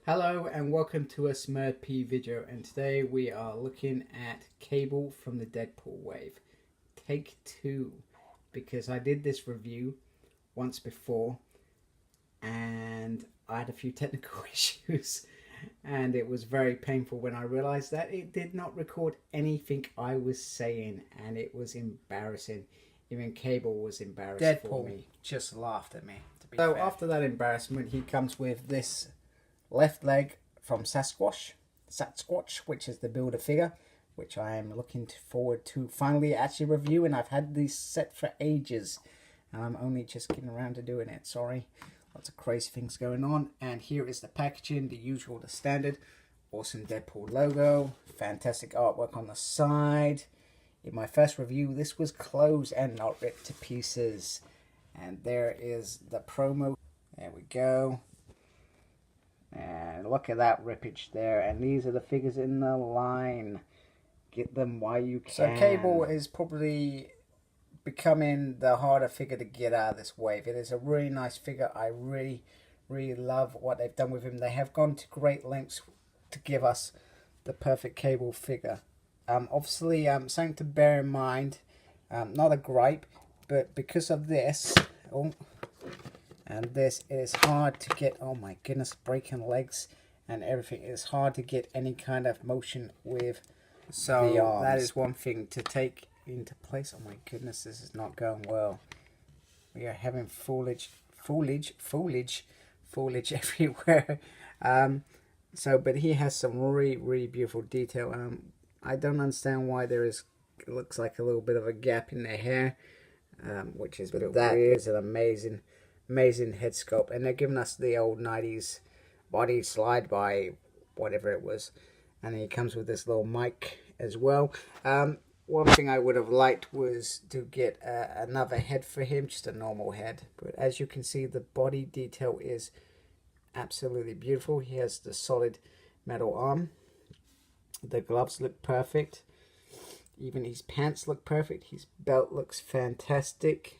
Hello and welcome to a SmurP video, and today we are looking at Cable from the Deadpool Wave Take 2, because I did this review once before and I had a few technical issues and it was very painful when I realized that it did not record anything I was saying, and it was embarrassing. Even Cable was embarrassed for me. Just laughed at me. So after that embarrassment, he comes with this left leg from Sasquatch, which is the builder figure, which I am looking forward to finally actually reviewing. I've had these set for ages and I'm only just getting around to doing it. Sorry, lots of crazy things going on. And here is the packaging, the usual, the standard. Awesome Deadpool logo, fantastic artwork on the side. In my first review, this was closed and not ripped to pieces. And there is the promo. There we go. And look at that rippage there. And these are the figures in the line. Get them while you can. So Cable is probably becoming the harder figure to get out of this wave. It is a really nice figure. I really love what they've done with him. They have gone to great lengths to give us the perfect Cable figure. Obviously, something to bear in mind. Not a gripe, but because of this... And this is hard to get. Oh my goodness, breaking legs and everything. It's hard to get any kind of motion with the arms. That is one thing to take into place. Oh my goodness, this is not going well. We are having foliage everywhere. But he has some really beautiful detail. I don't understand why there is. It looks like a little bit of a gap in the hair, which is weird. Is an amazing head sculpt, and they're giving us the old 90s body slide by whatever it was. And he comes with this little mic as well. One thing I would have liked was to get another head for him, just a normal head. But as you can see, the body detail is absolutely beautiful. He has the solid metal arm. The gloves look perfect. Even his pants look perfect. His belt looks fantastic.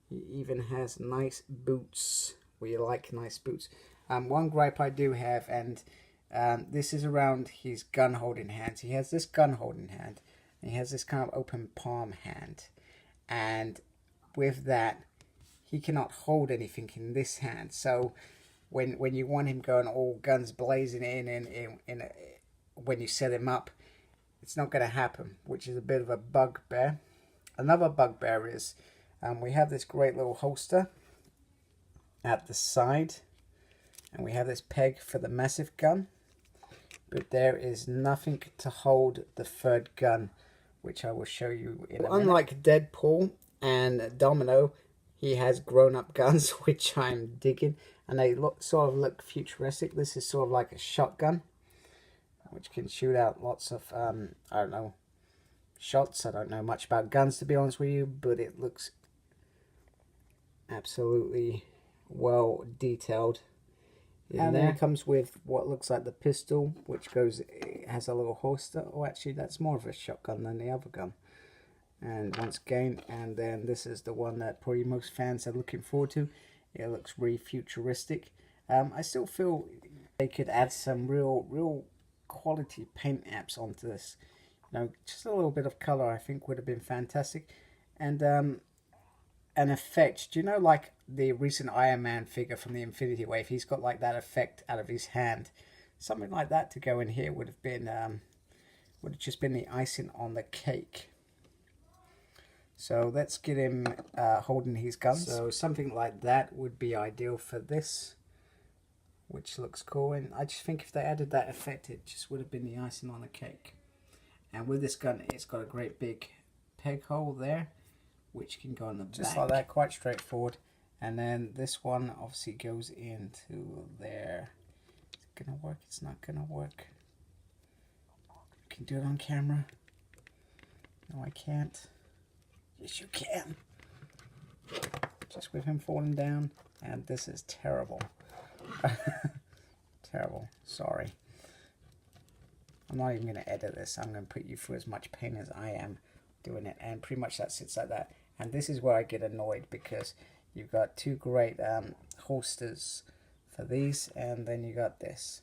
He even has nice boots. We like nice boots. One gripe I do have, and this is around his gun holding hands. He has this gun holding hand, and he has this kind of open palm hand. And with that, he cannot hold anything in this hand. So when you want him going all guns blazing when you set him up, it's not going to happen, which is a bit of a bugbear. Another bugbear is... we have this great little holster at the side, and we have this peg for the massive gun, but there is nothing to hold the third gun, which I will show you in a minute. Unlike Deadpool and Domino, he has grown-up guns, which I'm digging, and they sort of look futuristic. This is sort of like a shotgun, which can shoot out lots of, I don't know, shots. I don't know much about guns, to be honest with you, but it looks absolutely well detailed. And then it comes with what looks like the pistol, which has a little holster. Oh, actually, that's more of a shotgun than the other gun. And once again, and then this is the one that probably most fans are looking forward to. It looks really futuristic. I still feel they could add some real quality paint apps onto this. You know, just a little bit of color, I think, would have been fantastic. And an effect. Do you know, like the recent Iron Man figure from the Infinity Wave? He's got like that effect out of his hand. Something like that to go in here would have been would have just been the icing on the cake. So let's get him holding his guns. So something like that would be ideal for this, which looks cool. And I just think if they added that effect, it just would have been the icing on the cake. And with this gun, it's got a great big peg hole there, which can go on the back. Just like that, quite straightforward. And then this one obviously goes into there. Is it gonna work? It's not gonna work. You can do it on camera. No, I can't. Yes, you can. Just with him falling down. And this is terrible. Terrible. Sorry. I'm not even going to edit this. I'm going to put you through as much pain as I am doing it. And pretty much that sits like that. And this is where I get annoyed, because you've got two great holsters for these, and then you got this.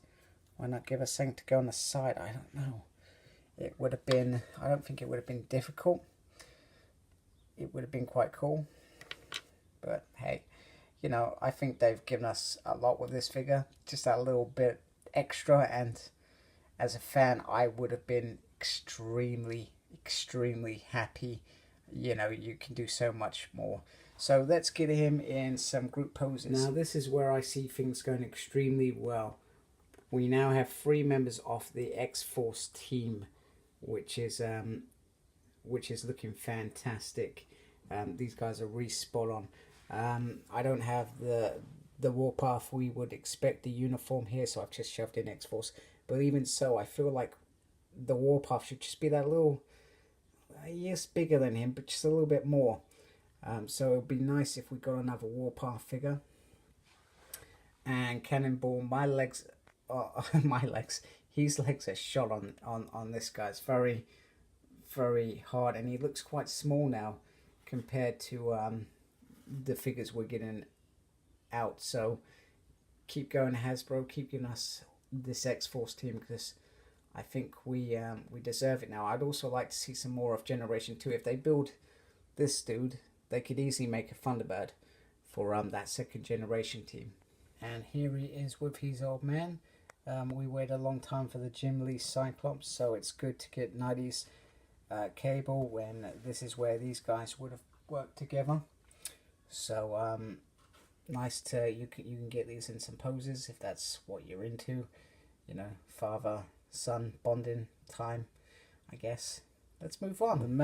Why not give us something to go on the side? I don't know. It would have been, I don't think it would have been difficult. It would have been quite cool. But hey, you know, I think they've given us a lot with this figure. Just a little bit extra, and as a fan, I would have been extremely, extremely happy. You know, you can do so much more. So let's get him in some group poses. Now this is where I see things going extremely well. We now have 3 members of the X-Force team, which is looking fantastic. These guys are really spot on. I don't have the warpath we would expect the uniform here, so I've just shoved in X-Force. But even so, I feel like the warpath should just be that little, yes, bigger than him, but just a little bit more. So it would be nice if we got another warpath figure. And Cannonball, my legs, his legs are shot on this guy. It's very, very hard, and he looks quite small now compared to the figures we're getting out. So keep going, Hasbro, keep giving us this X-Force team, because I think we deserve it now. I'd also like to see some more of Generation 2. If they build this dude, they could easily make a Thunderbird for that second generation team. And here he is with his old man. We waited a long time for the Jim Lee Cyclops, so it's good to get 90s Cable when this is where these guys would have worked together. So nice to you can get these in some poses if that's what you're into. You know, father son bonding time, I guess. Let's move on.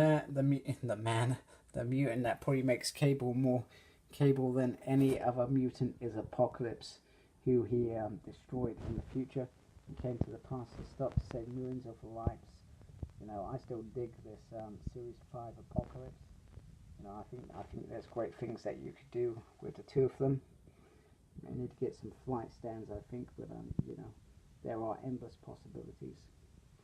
The mutant that probably makes Cable more Cable than any other mutant is Apocalypse, who he destroyed in the future. He came to the past to stop, to save millions of lives. You know, I still dig this Series 5 Apocalypse. You know, I think there's great things that you could do with the 2 of them. I need to get some flight stands, I think, but you know, there are endless possibilities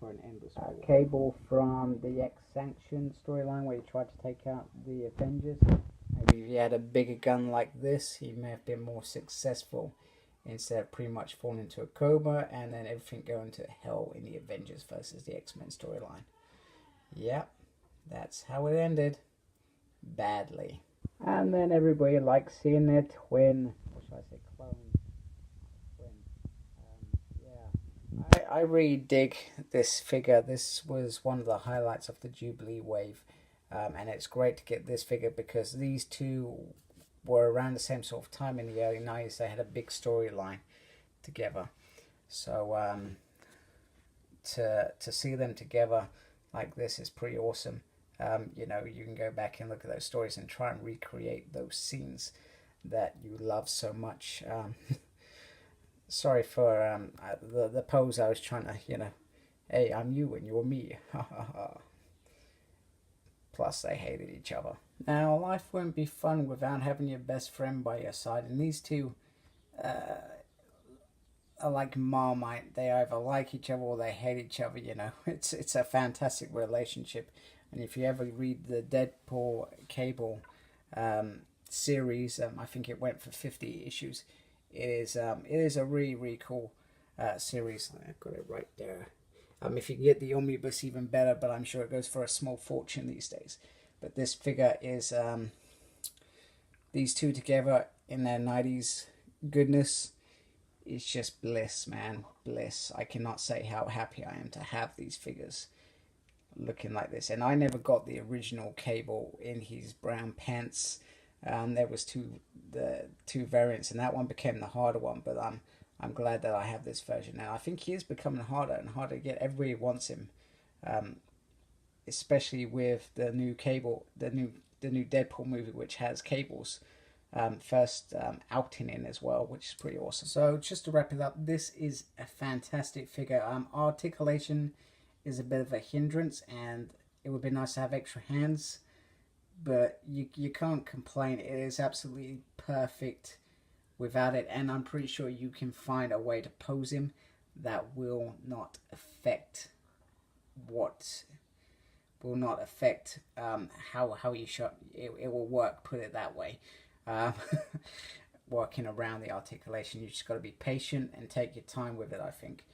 for an endless war. Cable from the X-Sanction storyline, where he tried to take out the Avengers. Maybe if he had a bigger gun like this, he may have been more successful, instead of pretty much falling into a coma and then everything going to hell in the Avengers versus the X-Men storyline. Yep, that's how it ended. Badly. And then everybody likes seeing their twin, or should I say clone? Yeah. I really dig this figure. This was one of the highlights of the Jubilee wave. And it's great to get this figure because these two were around the same sort of time in the early 90s. They had a big storyline together. So to see them together like this is pretty awesome. You know, you can go back and look at those stories and try and recreate those scenes that you love so much. Sorry for the pose I was trying to, you know, hey, I'm you and you're me. Plus, they hated each other. Now, life won't be fun without having your best friend by your side. And these two are like Marmite. They either like each other or they hate each other, you know. It's a fantastic relationship. And if you ever read the Deadpool Cable series, I think it went for 50 issues. It is a really, really cool series. I've got it right there. If you can get the omnibus, even better, but I'm sure it goes for a small fortune these days. But this figure is these two together in their 90s goodness. It's just bliss, man. Bliss. I cannot say how happy I am to have these figures looking like this. And I never got the original Cable in his brown pants. There was the two variants, and that one became the harder one, but I'm glad that I have this version now. I think he is becoming harder and harder to get. Everybody wants him, especially with the new Cable, the new Deadpool movie, which has Cable's first outing in as well, which is pretty awesome. So just to wrap it up, this is a fantastic figure. Articulation is a bit of a hindrance, and it would be nice to have extra hands, but you can't complain. It is absolutely perfect without it, and I'm pretty sure you can find a way to pose him that will not affect how you shot it. It will work, put it that way. working around the articulation. You just got to be patient and take your time with it, I think.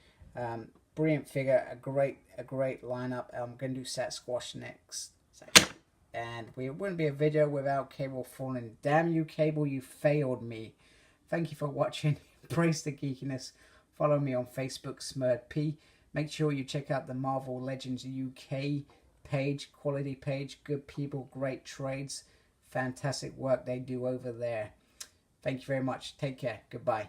Brilliant figure, a great lineup. I'm going to do Sasquatch next section. And we wouldn't be a video without Cable falling. Damn you, Cable, you failed me. Thank you for watching. Embrace the geekiness. Follow me on Facebook, SmurredP. Make sure you check out the Marvel Legends UK page, quality page. Good people, great trades. Fantastic work they do over there. Thank you very much. Take care. Goodbye.